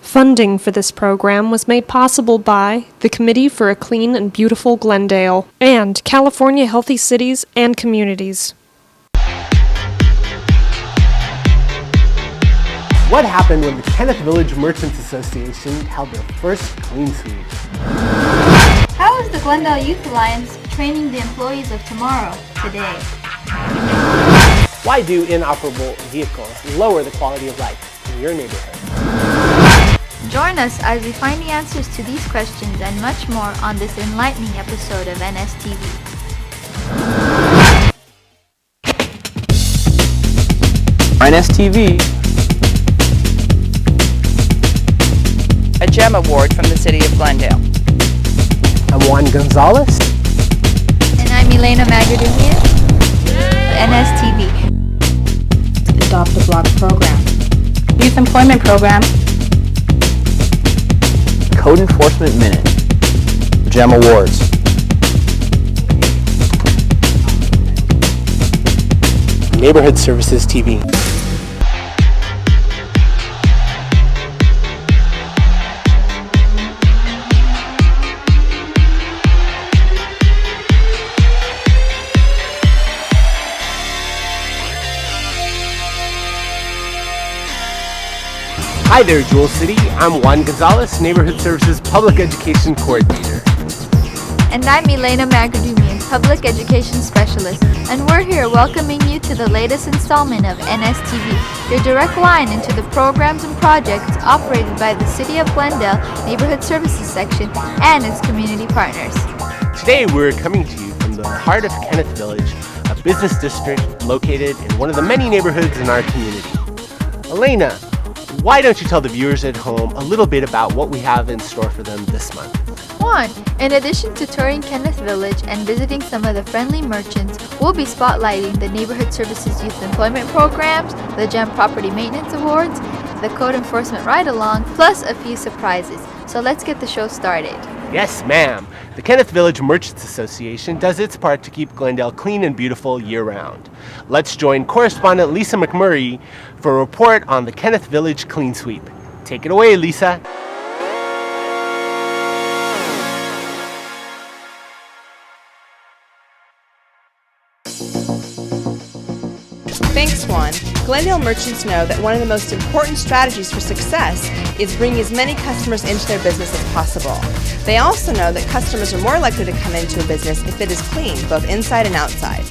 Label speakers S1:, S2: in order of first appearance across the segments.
S1: Funding for this program was made possible by the Committee for a Clean and Beautiful Glendale and California Healthy Cities and Communities.
S2: What happened when the Kenneth Village Merchants Association held their first clean sweep?
S3: How is the Glendale Youth Alliance training the employees of tomorrow, today?
S2: Why do inoperable vehicles lower the quality of life in your neighborhood?
S3: Join us as we find the answers to these questions and much more on this enlightening episode of NSTV.
S4: NSTV.
S5: A GEM Award from the City of Glendale.
S2: I'm Juan Gonzalez.
S3: And I'm Elena Magadumian. NSTV.
S6: Adopt a Block program.
S7: Youth Employment Program.
S4: Code Enforcement Minute. GEM Awards.
S2: Neighborhood Services TV. Hi there, Jewel City. I'm Juan Gonzalez, Neighborhood Services Public Education Coordinator.
S3: And I'm Elena Magadumian, Public Education Specialist, and we're here welcoming you to the latest installment of NSTV, your direct line into the programs and projects operated by the City of Glendale Neighborhood Services Section and its community partners.
S2: Today we're coming to you from the heart of Kenneth Village, a business district located in one of the many neighborhoods in our community. Elena, why don't you tell the viewers at home a little bit about what we have in store for them this month?
S3: One, in addition to touring Kenneth Village and visiting some of the friendly merchants, we'll be spotlighting the Neighborhood Services Youth Employment Programs, the GEM Property Maintenance Awards, the Code Enforcement Ride-Along, plus a few surprises. So let's get the show started.
S2: Yes, ma'am. The Kenneth Village Merchants Association does its part to keep Glendale clean and beautiful year-round. Let's join correspondent Lisa McMurray for a report on the Kenneth Village Clean Sweep. Take it away, Lisa.
S5: Thanks, Juan. Glendale merchants know that one of the most important strategies for success is bringing as many customers into their business as possible. They also know that customers are more likely to come into a business if it is clean, both inside and outside.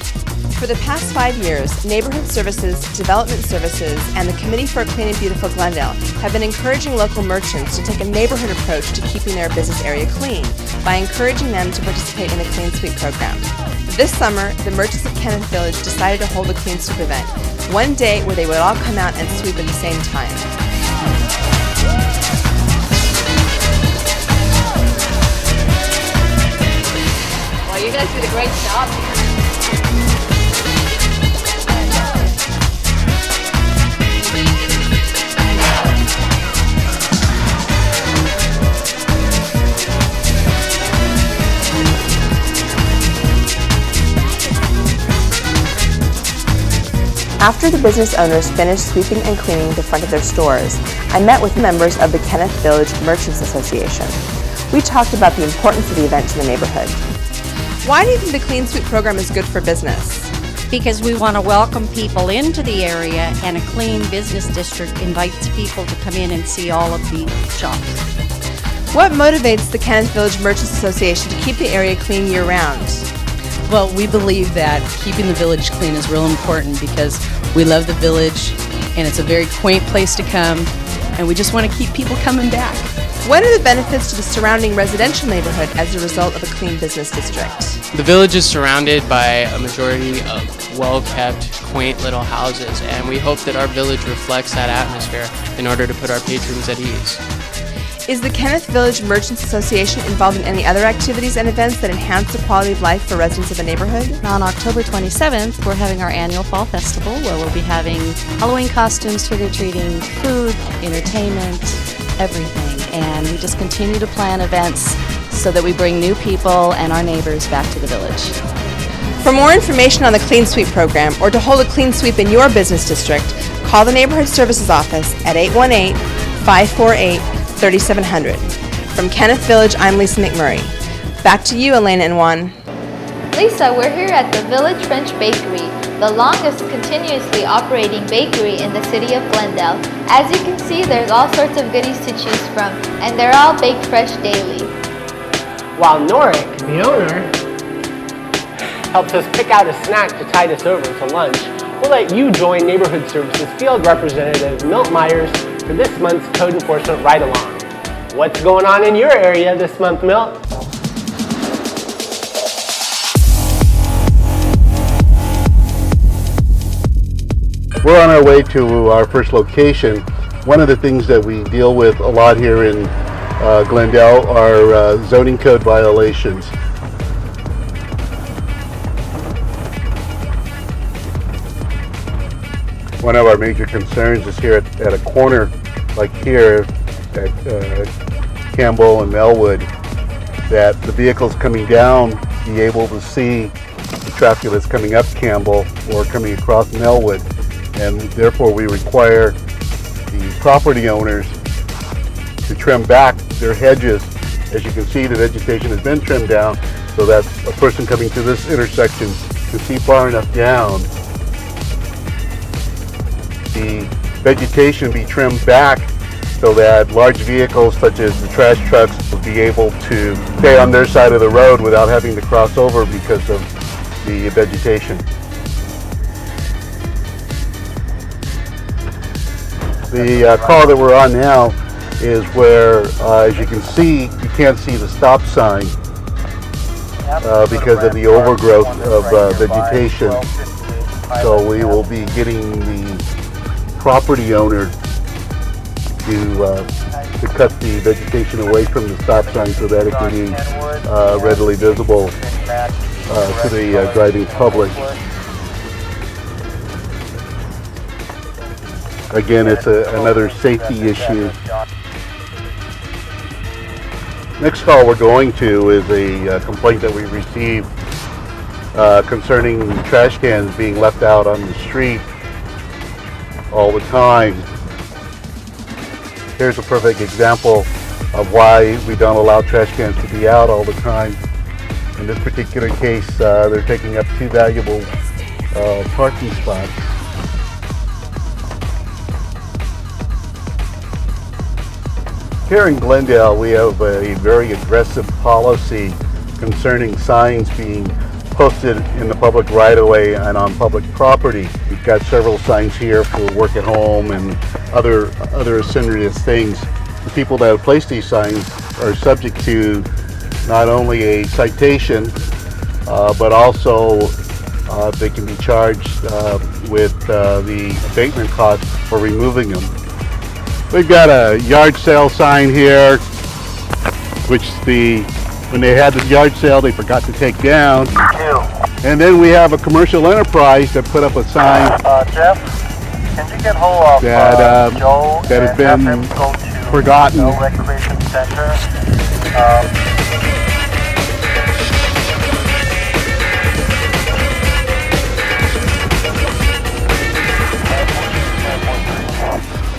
S5: For the past 5 years, Neighborhood Services, Development Services, and the Committee for a Clean and Beautiful Glendale have been encouraging local merchants to take a neighborhood approach to keeping their business area clean by encouraging them to participate in the Clean Sweep program. This summer, the merchants of Kenneth Village decided to hold a Clean Sweep event, one day where they would all come out and sweep at the same time.
S7: Well, you guys did a great job here.
S5: After the business owners finished sweeping and cleaning the front of their stores, I met with members of the Kenneth Village Merchants Association. We talked about the importance of the event to the neighborhood. Why do you think the Clean Sweep program is good for business?
S6: Because we want to welcome people into the area, and a clean business district invites people to come in and see all of the shops.
S5: What motivates the Kenneth Village Merchants Association to keep the area clean year-round?
S8: Well, we believe that keeping the village clean is real important because we love the village and it's a very quaint place to come, and we just want to keep people coming back.
S5: What are the benefits to the surrounding residential neighborhood as a result of a clean business district?
S9: The village is surrounded by a majority of well-kept, quaint little houses, and we hope that our village reflects that atmosphere in order to put our patrons at ease.
S5: Is the Kenneth Village Merchants Association involved in any other activities and events that enhance the quality of life for residents of the neighborhood?
S6: On October 27th, we're having our annual Fall Festival, where we'll be having Halloween costumes, trick-or-treating, food, entertainment, everything. And we just continue to plan events so that we bring new people and our neighbors back to the village.
S5: For more information on the Clean Sweep program or to hold a clean sweep in your business district, call the Neighborhood Services Office at 818-548 3700. From Kenneth Village, I'm Lisa McMurray. Back to you, Elena and Juan.
S3: Lisa, we're here at the Village French Bakery, the longest continuously operating bakery in the city of Glendale. As you can see, there's all sorts of goodies to choose from, and they're all baked fresh daily.
S2: While Norik, the owner, helps us pick out a snack to tide us over to lunch, we'll let you join Neighborhood Services Field Representative Milt Myers for this month's Code Enforcement Ride-Along. What's going on in your area this month, Milt?
S10: We're on our way to our first location. One of the things that we deal with a lot here in Glendale are zoning code violations. One of our major concerns is here at a corner like here at Campbell and Melwood, that the vehicles coming down be able to see the traffic that's coming up Campbell or coming across Melwood, and therefore we require the property owners to trim back their hedges. As you can see, the vegetation has been trimmed down so that a person coming to this intersection can see far enough down. The vegetation be trimmed back so that large vehicles such as the trash trucks will be able to stay on their side of the road without having to cross over because of the vegetation. The call that we're on now is where, as you can see, you can't see the stop sign because of the overgrowth of vegetation. So we will be getting the property owner to cut the vegetation away from the stop sign so that it can be readily visible to the driving public. Again, it's another safety issue. Next call we're going to is a complaint that we received concerning trash cans being left out on the street all the time. Here's a perfect example of why we don't allow trash cans to be out all the time. In this particular case, they're taking up 2 valuable parking spots. Here in Glendale, we have a very aggressive policy concerning signs being posted in the public right-of-way and on public property. We've got several signs here for work at home and other assiduous things. The people that have placed these signs are subject to not only a citation, but also they can be charged with the abatement cost for removing them. We've got a yard sale sign here, which when they had the yard sale, they forgot to take down. And then we have a commercial enterprise that put up a sign
S11: Jeff, can you get hold of Joe
S10: that has been
S11: have him go to
S10: forgotten.
S11: No Recreation Center?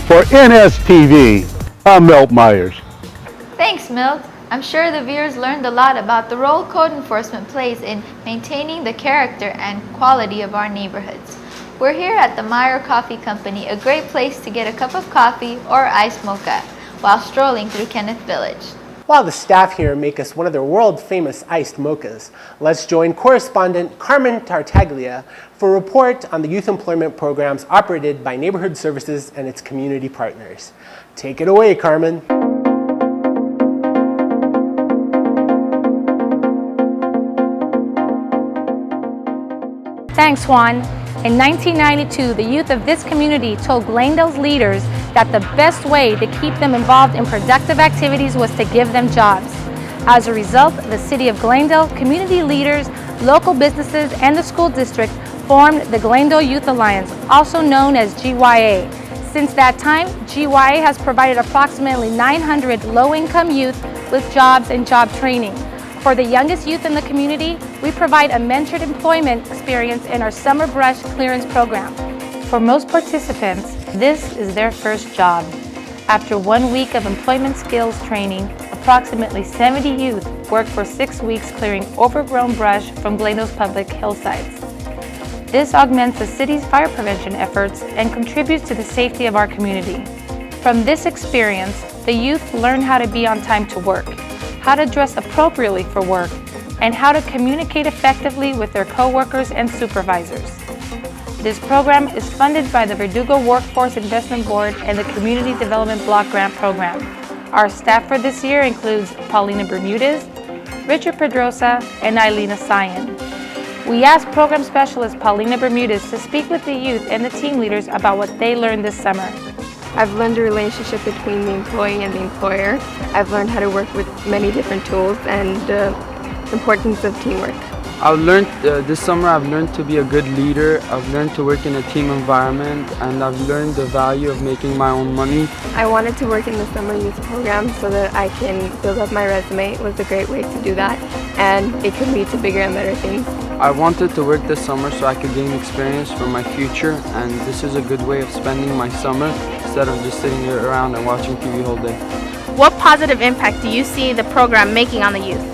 S10: For NSTV, I'm Milt Myers.
S3: Thanks, Milt. I'm sure the viewers learned a lot about the role code enforcement plays in maintaining the character and quality of our neighborhoods. We're here at the Meyer Coffee Company, a great place to get a cup of coffee or iced mocha while strolling through Kenneth Village.
S2: While the staff here make us one of their world-famous iced mochas, let's join correspondent Carmen Tartaglia for a report on the youth employment programs operated by Neighborhood Services and its community partners. Take it away, Carmen.
S7: Thanks, Juan. In 1992, the youth of this community told Glendale's leaders that the best way to keep them involved in productive activities was to give them jobs. As a result, the City of Glendale, community leaders, local businesses, and the school district formed the Glendale Youth Alliance, also known as GYA. Since that time, GYA has provided approximately 900 low-income youth with jobs and job training. For the youngest youth in the community, we provide a mentored employment experience in our summer brush clearance program. For most participants, this is their first job. After 1 week of employment skills training, approximately 70 youth worked for 6 weeks clearing overgrown brush from Glendale's public hillsides. This augments the city's fire prevention efforts and contributes to the safety of our community. From this experience, the youth learn how to be on time to work, how to dress appropriately for work, and how to communicate effectively with their coworkers and supervisors. This program is funded by the Verdugo Workforce Investment Board and the Community Development Block Grant Program. Our staff for this year includes Paulina Bermudez, Richard Pedrosa, and Ailina Sayan. We asked Program Specialist Paulina Bermudez to speak with the youth and the team leaders about what they learned this summer.
S12: I've learned the relationship between the employee and the employer. I've learned how to work with many different tools and the importance of teamwork.
S13: I've learned this summer I've learned to be a good leader. I've learned to work in a team environment, and I've learned the value of making my own money.
S12: I wanted to work in the summer youth program so that I can build up my resume. It was a great way to do that, and it could lead to bigger and better things.
S13: I wanted to work this summer so I could gain experience for my future, and this is a good way of spending my summer instead of just sitting here around and watching TV all day.
S14: What positive impact do you see the program making on the youth?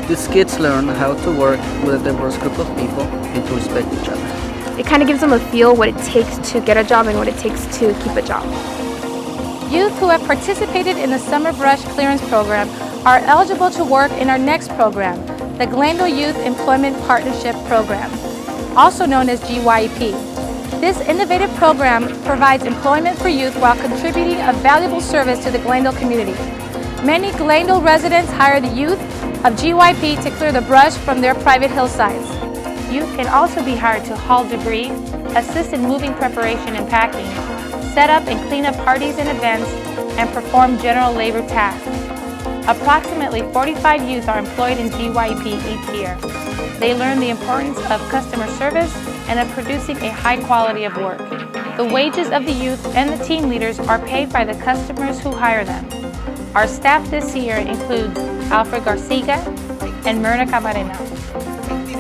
S15: These kids learn how to work with a diverse group of people and to respect each other.
S14: It kind of gives them a feel what it takes to get a job and what it takes to keep a job.
S7: Youth who have participated in the Summer Brush Clearance Program are eligible to work in our next program, the Glendale Youth Employment Partnership Program, also known as GYP. This innovative program provides employment for youth while contributing a valuable service to the Glendale community. Many Glendale residents hire the youth of GYP to clear the brush from their private hillsides. Youth can also be hired to haul debris, assist in moving preparation and packing, set up and clean up parties and events, and perform general labor tasks. Approximately 45 youth are employed in GYP each year. They learn the importance of customer service and of producing a high quality of work. The wages of the youth and the team leaders are paid by the customers who hire them. Our staff this year includes Alfred Garcia and Myrna Camarena.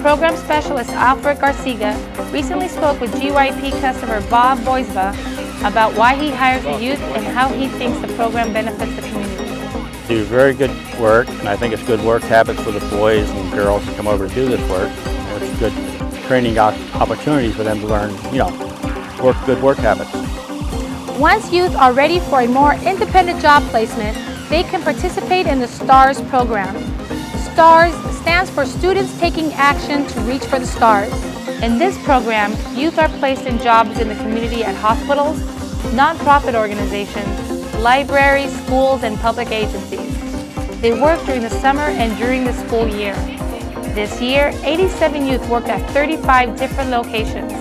S7: Program Specialist Alfred Garcia recently spoke with GYP customer Bob Boisba about why he hires the youth and how he thinks the program benefits the community.
S16: Do very good work, and I think it's good work habits for the boys and girls to come over to do this work. It's good training opportunities for them to learn, good work habits.
S7: Once youth are ready for a more independent job placement, they can participate in the STARS program. STARS stands for Students Taking Action to Reach for the Stars. In this program, youth are placed in jobs in the community at hospitals, nonprofit organizations, libraries, schools, and public agencies. They work during the summer and during the school year. This year, 87 youth worked at 35 different locations.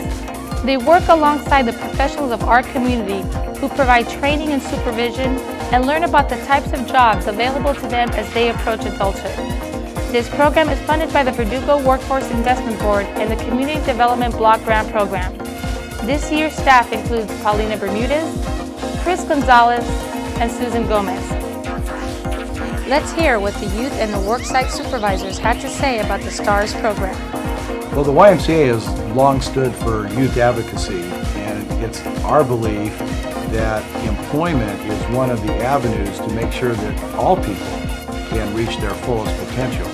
S7: They work alongside the professionals of our community who provide training and supervision and learn about the types of jobs available to them as they approach adulthood. This program is funded by the Verdugo Workforce Investment Board and the Community Development Block Grant Program. This year's staff includes Paulina Bermudez, Chris Gonzalez, and Susan Gomez. Let's hear what the youth and the worksite supervisors had to say about the STARS program.
S17: Well, the YMCA has long stood for youth advocacy, and it's our belief that employment is one of the avenues to make sure that all people can reach their fullest potential.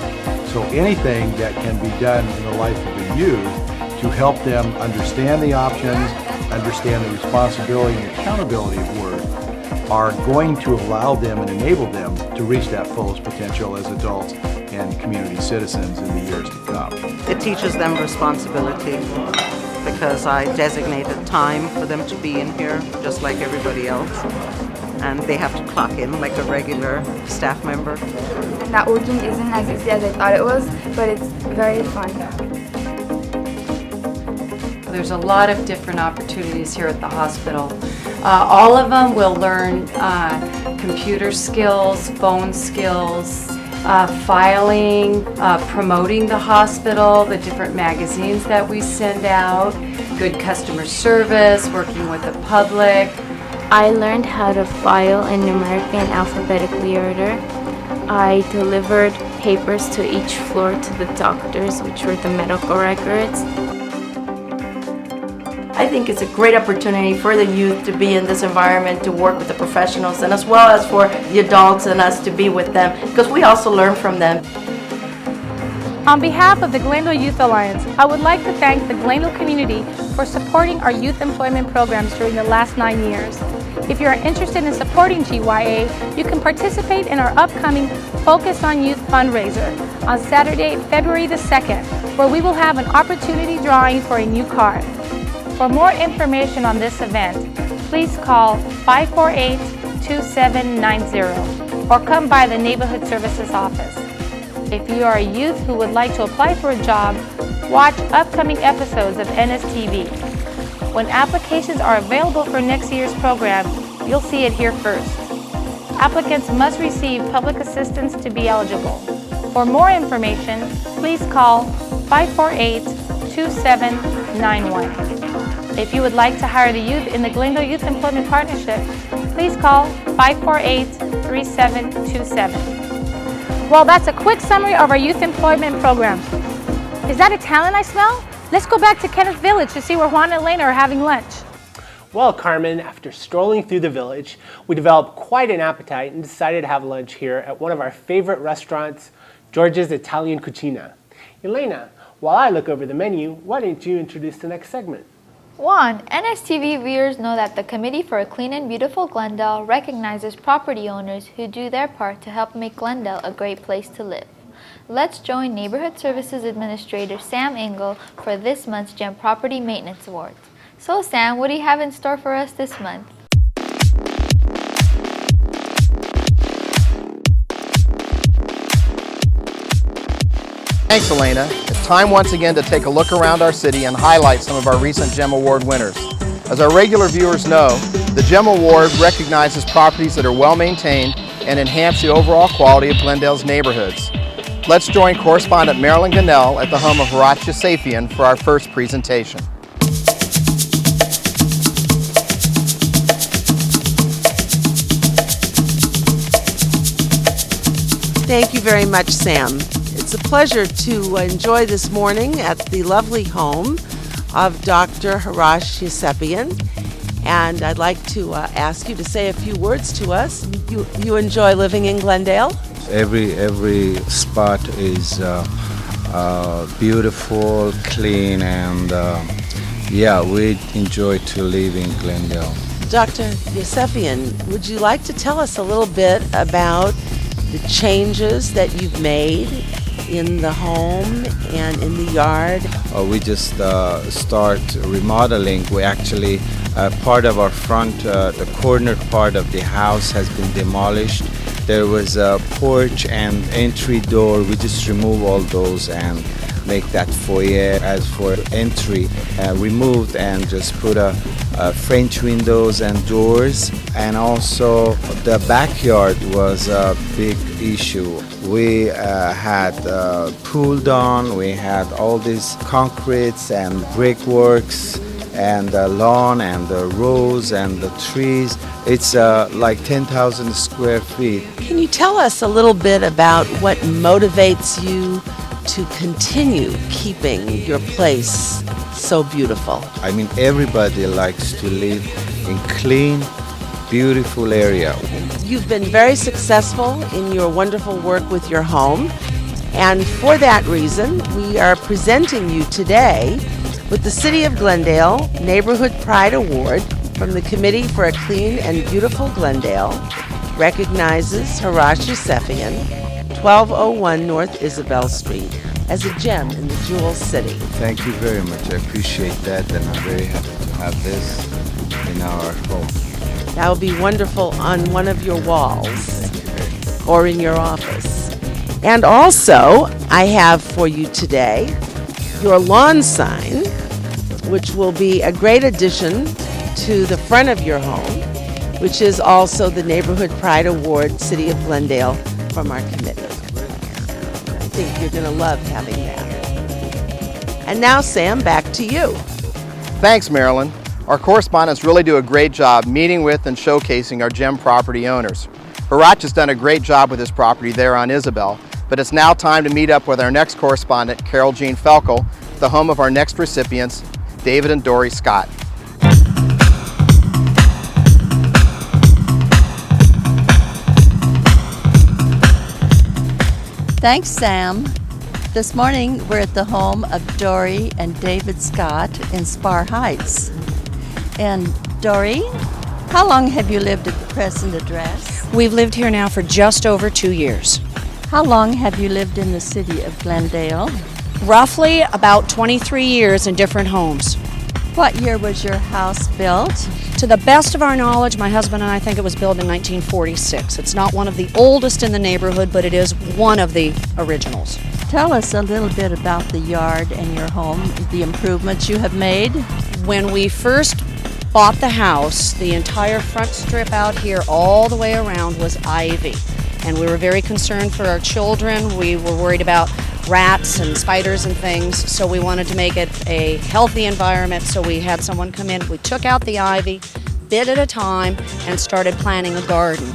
S17: So anything that can be done in the life of the youth to help them understand the options, understand the responsibility and accountability of work, are going to allow them and enable them to reach that fullest potential as adults and community citizens in the years to come.
S18: It teaches them responsibility because I designated time for them to be in here just like everybody else, and they have to clock in like a regular staff member.
S12: Networking isn't as easy as I thought it was, but it's very fun.
S19: There's a lot of different opportunities here at the hospital. All of them will learn computer skills, phone skills, filing, promoting the hospital, the different magazines that we send out, good customer service, working with the public.
S20: I learned how to file in numeric and alphabetically order. I delivered papers to each floor to the doctors, which were the medical records.
S21: I think it's a great opportunity for the youth to be in this environment, to work with the professionals, and as well as for the adults and us to be with them, because we also learn from them.
S7: On behalf of the Glendale Youth Alliance, I would like to thank the Glendale community for supporting our youth employment programs during the last 9 years. If you are interested in supporting GYA, you can participate in our upcoming Focus on Youth fundraiser on Saturday, February the 2nd, where we will have an opportunity drawing for a new car. For more information on this event, please call 548-2790 or come by the Neighborhood Services office. If you are a youth who would like to apply for a job, watch upcoming episodes of NSTV. When applications are available for next year's program, you'll see it here first. Applicants must receive public assistance to be eligible. For more information, please call 548-2791. If you would like to hire the youth in the Glendale Youth Employment Partnership, please call 548-3727. Well, that's a quick summary of our youth employment program. Is that a talent I smell? Let's go back to Kenneth Village to see where Juan and Elena are having lunch.
S2: Well, Carmen, after strolling through the village, we developed quite an appetite and decided to have lunch here at one of our favorite restaurants, George's Italian Cucina. Elena, while I look over the menu, why don't you introduce the next segment?
S3: Juan, NSTV viewers know that the Committee for a Clean and Beautiful Glendale recognizes property owners who do their part to help make Glendale a great place to live. Let's join Neighborhood Services Administrator Sam Engel for this month's GEM Property Maintenance Awards. So Sam, what do you have in store for us this month?
S4: Thanks, Elena. It's time once again to take a look around our city and highlight some of our recent GEM Award winners. As our regular viewers know, the GEM Award recognizes properties that are well maintained and enhance the overall quality of Glendale's neighborhoods. Let's join correspondent Marilyn Gannell at the home of Horatia Safian for our first presentation.
S18: Thank you very much, Sam. It's a pleasure to enjoy this morning at the lovely home of Dr. Horatia Safian. And I'd like to ask you to say a few words to us. You enjoy living in Glendale?
S22: Every spot is beautiful, clean, and yeah, we enjoy to live in Glendale.
S18: Dr. Yosefian, would you like to tell us a little bit about the changes that you've made in the home and in the yard?
S22: We just start remodeling. We actually, part of our front, the corner part of the house has been demolished. There was a porch and entry door. We just remove all those and make that foyer. As for entry, removed and just put French windows and doors. And also the backyard was a big issue. We had pool done. We had all these concretes and brickworks and the lawn and the rows and the trees. It's like 10,000 square feet.
S18: Can you tell us a little bit about what motivates you to continue keeping your place so beautiful?
S22: I mean, everybody likes to live in clean, beautiful area.
S18: You've been very successful in your wonderful work with your home, and for that reason, we are presenting you today with the City of Glendale Neighborhood Pride Award from the Committee for a Clean and Beautiful Glendale, recognizes Horatia Safian, 1201 North Isabel Street, as a gem in the Jewel City.
S22: Thank you very much. I appreciate that, and I'm very happy to have this in our home.
S18: That would be wonderful on one of your walls or in your office. And also, I have for you today your lawn sign, which will be a great addition to the front of your home, which is also the Neighborhood Pride Award, City of Glendale, from our committee. I think you're going to love having that. And now, Sam, back to you.
S4: Thanks, Marilyn. Our correspondents really do a great job meeting with and showcasing our GEM property owners. Horacha's done a great job with his property there on Isabel, but it's now time to meet up with our next correspondent, Carol Jean Felkel, the home of our next recipients, David and Dory Scott.
S1: Thanks, Sam. This morning we're at the home of Dory and David Scott in Spar Heights. And Dory, how long have you lived at the present address?
S8: We've lived here now for just over 2 years.
S1: How long have you lived in the city of Glendale?
S8: Roughly about 23 years in different homes.
S1: What year was your house built?
S8: To the best of our knowledge, my husband and I think it was built in 1946. It's not one of the oldest in the neighborhood, but it is one of the originals.
S1: Tell us a little bit about the yard and your home, the improvements you have made.
S8: When we first bought the house, the entire front strip out here all the way around was ivy. And we were very concerned for our children. We were worried about rats and spiders and things, so we wanted to make it a healthy environment, so we had someone come in. We took out the ivy, bit at a time, and started planting a garden.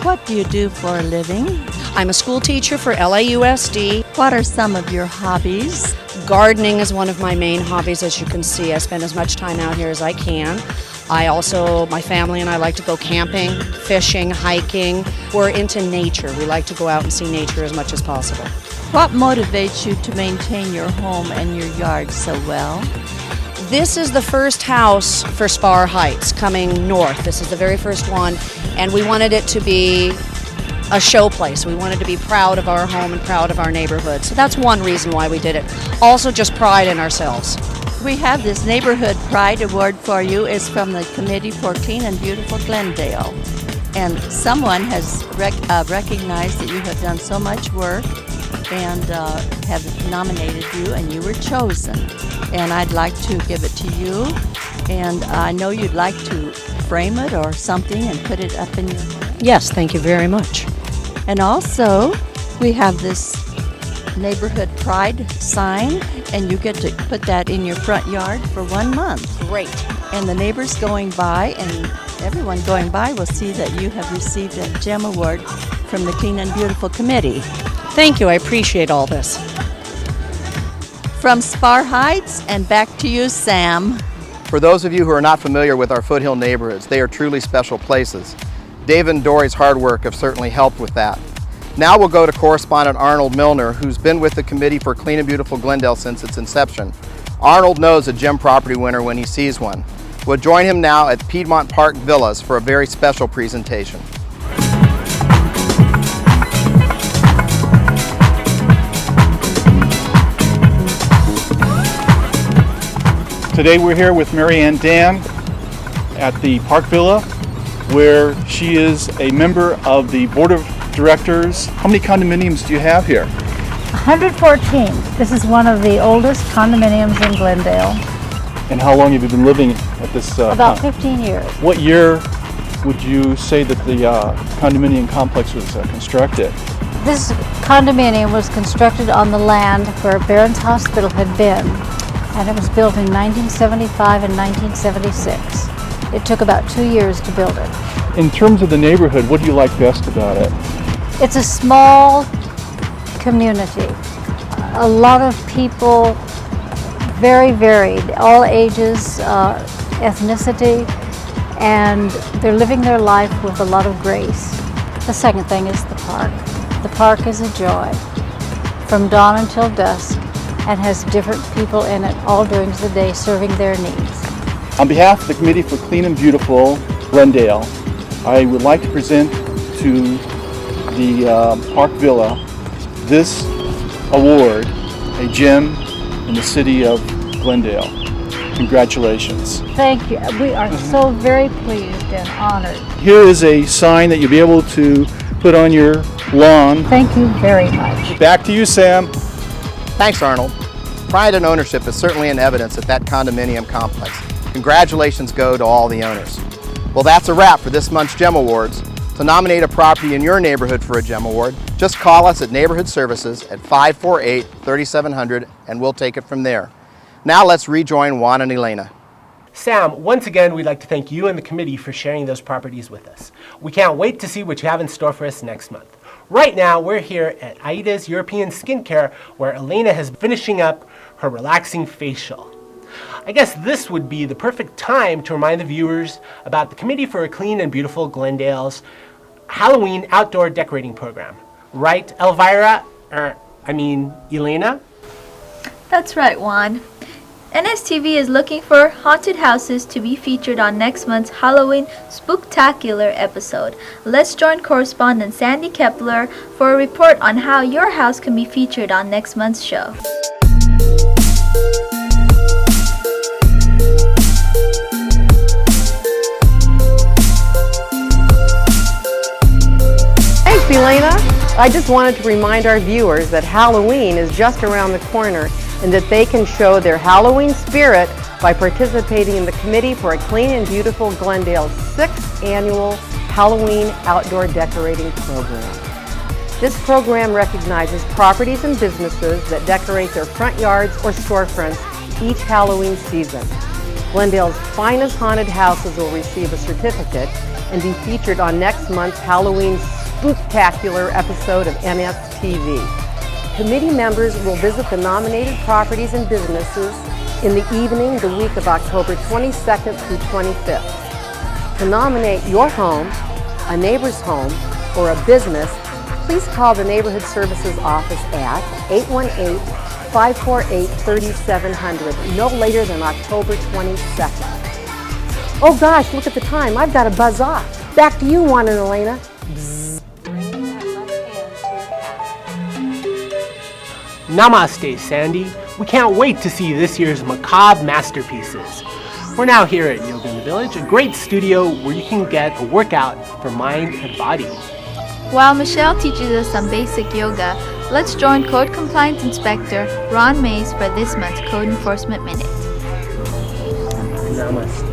S1: What do you do for a living?
S8: I'm a school teacher for LAUSD.
S1: What are some of your hobbies?
S8: Gardening is one of my main hobbies, as you can see. I spend as much time out here as I can. My family and I like to go camping, fishing, hiking. We're into nature. We like to go out and see nature as much as possible.
S1: What motivates you to maintain your home and your yard so well?
S8: This is the first house for Spar Heights coming north. This is the very first one, and we wanted it to be a show place. We wanted to be proud of our home and proud of our neighborhood. So that's one reason why we did it. Also just pride in ourselves.
S1: We have this Neighborhood Pride Award for you. It's from the Committee for Clean and Beautiful Glendale. And someone has recognized that you have done so much work and have nominated you, and you were chosen. And I'd like to give it to you. And I know you'd like to frame it or something and put it up in your...
S8: Yes, thank you very much.
S1: And also, we have this Neighborhood Pride sign, and you get to put that in your front yard for 1 month.
S8: Great.
S1: And the neighbors going by and everyone going by will see that you have received a GEM Award from the Clean and Beautiful Committee.
S8: Thank you, I appreciate all this.
S1: From Spar Heights, and back to you, Sam.
S4: For those of you who are not familiar with our foothill neighborhoods, they are truly special places. Dave and Dory's hard work have certainly helped with that. Now we'll go to correspondent Arnold Milner, who's been with the Committee for Clean and Beautiful Glendale since its inception. Arnold knows a GEM property winner when he sees one. We'll join him now at Piedmont Park Villas for a very special presentation.
S23: Today we're here with Mary Ann Dan at the Park Villa, where she is a member of the Board of Directors. How many condominiums do you have here?
S24: 114. This is one of the oldest condominiums in Glendale.
S23: And how long have you been living at this?
S24: About 15 years.
S23: What year would you say that the condominium complex was constructed?
S24: This condominium was constructed on the land where Barron's Hospital had been, and it was built in 1975 and 1976. It took about 2 years to build it.
S23: In terms of the neighborhood, what do you like best about it?
S24: It's a small community. A lot of people, very varied, all ages, ethnicity, and they're living their life with a lot of grace. The second thing is the park. The park is a joy from dawn until dusk and has different people in it all during the day serving their needs.
S23: On behalf of the Committee for Clean and Beautiful Glendale, I would like to present to the Park Villa this award, a gem in the city of Glendale. Congratulations.
S24: Thank you. We are so very pleased and honored.
S23: Here is a sign that you'll be able to put on your lawn.
S24: Thank you very much.
S23: Back to you, Sam.
S4: Thanks, Arnold. Pride and ownership is certainly in evidence at that condominium complex. Congratulations go to all the owners. Well, that's a wrap for this month's GEM Awards. To nominate a property in your neighborhood for a GEM Award, just call us at Neighborhood Services at 548-3700 and we'll take it from there. Now let's rejoin Juan and Elena.
S2: Sam, once again, we'd like to thank you and the committee for sharing those properties with us. We can't wait to see what you have in store for us next month. Right now, we're here at Aida's European Skincare, where Elena is finishing up her relaxing facial. I guess this would be the perfect time to remind the viewers about the Committee for a Clean and Beautiful Glendale's Halloween outdoor decorating program. Right, Elvira? Elena?
S3: That's right, Juan. NSTV is looking for haunted houses to be featured on next month's Halloween Spooktacular episode. Let's join correspondent Sandy Kepler for a report on how your house can be featured on next month's show.
S5: Thanks, Elena. I just wanted to remind our viewers that Halloween is just around the corner and that they can show their Halloween spirit by participating in the Committee for a Clean and Beautiful Glendale's 6th annual Halloween Outdoor Decorating Program. This program recognizes properties and businesses that decorate their front yards or storefronts each Halloween season. Glendale's finest haunted houses will receive a certificate and be featured on next month's Halloween Spooktacular episode of NSTV. Committee members will visit the nominated properties and businesses in the evening the week of October 22nd through 25th. To nominate your home, a neighbor's home, or a business, please call the Neighborhood Services Office at 818-548-3700, no later than October 22nd. Oh gosh, look at the time. I've got to buzz off. Back to you, Juan and Elena.
S2: Namaste, Sandy. We can't wait to see this year's macabre masterpieces. We're now here at Yoga in the Village, a great studio where you can get a workout for mind and body.
S3: While Michelle teaches us some basic yoga, let's join Code Compliance Inspector Ron Mays for this month's Code Enforcement Minute.
S2: Namaste.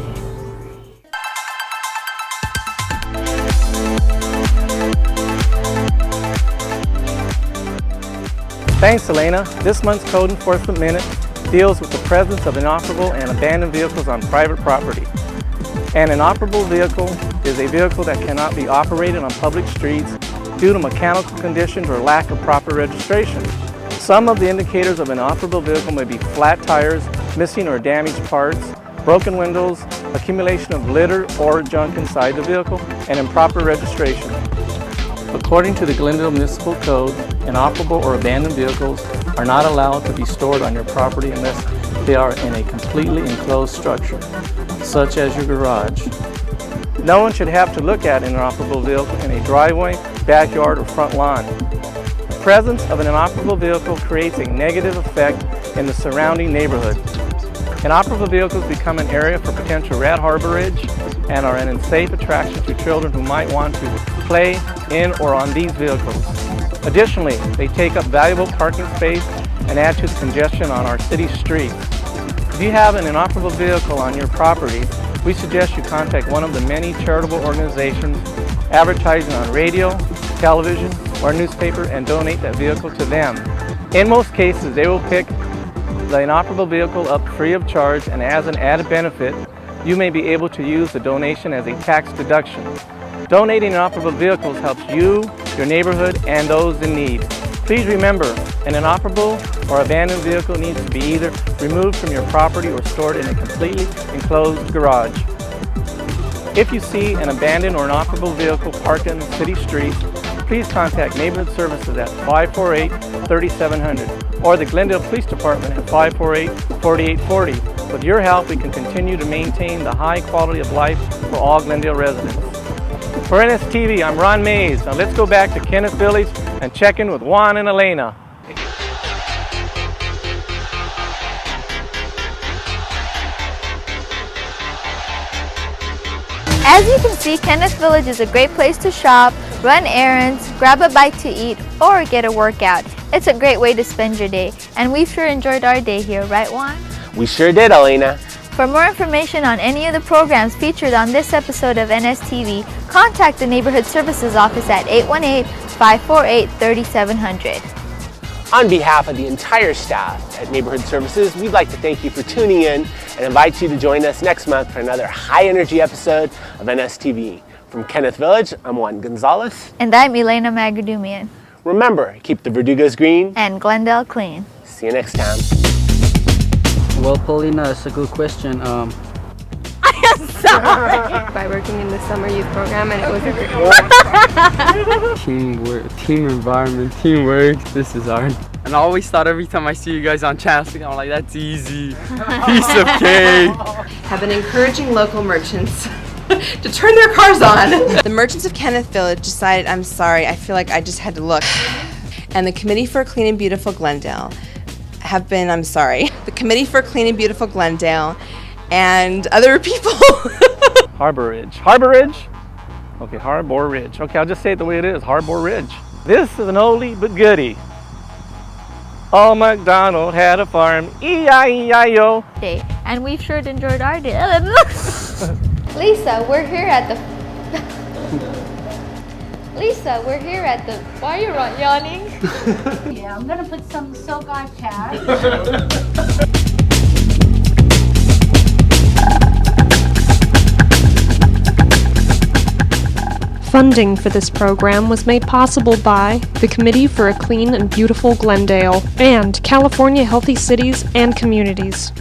S6: Thanks, Elena. This month's Code Enforcement Minute deals with the presence of inoperable and abandoned vehicles on private property. An inoperable vehicle is a vehicle that cannot be operated on public streets due to mechanical conditions or lack of proper registration. Some of the indicators of an inoperable vehicle may be flat tires, missing or damaged parts, broken windows, accumulation of litter or junk inside the vehicle, and improper registration. According to the Glendale Municipal Code, inoperable or abandoned vehicles are not allowed to be stored on your property unless they are in a completely enclosed structure, such as your garage. No one should have to look at an inoperable vehicle in a driveway, backyard, or front lawn. The presence of an inoperable vehicle creates a negative effect in the surrounding neighborhood. Inoperable vehicles become an area for potential rat harborage and are an unsafe attraction to children who might want to play in or on these vehicles. Additionally, they take up valuable parking space and add to the congestion on our city streets. If you have an inoperable vehicle on your property, we suggest you contact one of the many charitable organizations advertising on radio, television, or newspaper and donate that vehicle to them. In most cases, they will pick the inoperable vehicle up free of charge, and as an added benefit, you may be able to use the donation as a tax deduction. Donating inoperable vehicles helps you, your neighborhood, and those in need. Please remember, an inoperable or abandoned vehicle needs to be either removed from your property or stored in a completely enclosed garage. If you see an abandoned or inoperable vehicle parked in the city streets, please contact Neighborhood Services at 548-3700 or the Glendale Police Department at 548-4840. With your help, we can continue to maintain the high quality of life for all Glendale residents. For NSTV, I'm Ron Mays. Now let's go back to Kenneth Village and check in with Juan and Elena.
S3: As you can see, Kenneth Village is a great place to shop, run errands, grab a bite to eat, or get a workout. It's a great way to spend your day, and we sure enjoyed our day here, right, Juan?
S2: We sure did, Elena.
S3: For more information on any of the programs featured on this episode of NSTV, contact the Neighborhood Services Office at 818-548-3700.
S2: On behalf of the entire staff at Neighborhood Services, we'd like to thank you for tuning in and invite you to join us next month for another high-energy episode of NSTV. From Kenneth Village, I'm Juan Gonzalez.
S3: And I'm Elena Magadumian.
S2: Remember, keep the Verdugos green
S3: and Glendale clean.
S2: See you next time.
S15: Well, Paulina, that's a good question.
S12: I am sorry. By working in the summer youth program, and it was a great
S9: Teamwork, team environment, teamwork. This is hard. And I always thought every time I see you guys on Chastity, I'm like, that's easy. Piece of cake.
S10: Have been encouraging local merchants to turn their cars on. The merchants of Kenneth Village decided, I'm sorry, I feel like I just had to look. And the Committee for Clean and Beautiful Glendale have been, I'm sorry, the Committee for Clean and Beautiful Glendale and other people.
S6: Harbor Ridge. Harbor Ridge? Okay, Harbor Ridge. Okay, I'll just say it the way it is, Harbor Ridge. This is an oldie but goodie. Old MacDonald had a farm, E-I-E-I-O.
S3: And we've sure enjoyed our day. Lisa, we're here at the... Lisa, we're here at the... Why are you yawning?
S7: Yeah, I'm gonna put some silk eye pads.
S11: Funding for this program was made possible by the Committee for a Clean and Beautiful Glendale and California Healthy Cities and Communities.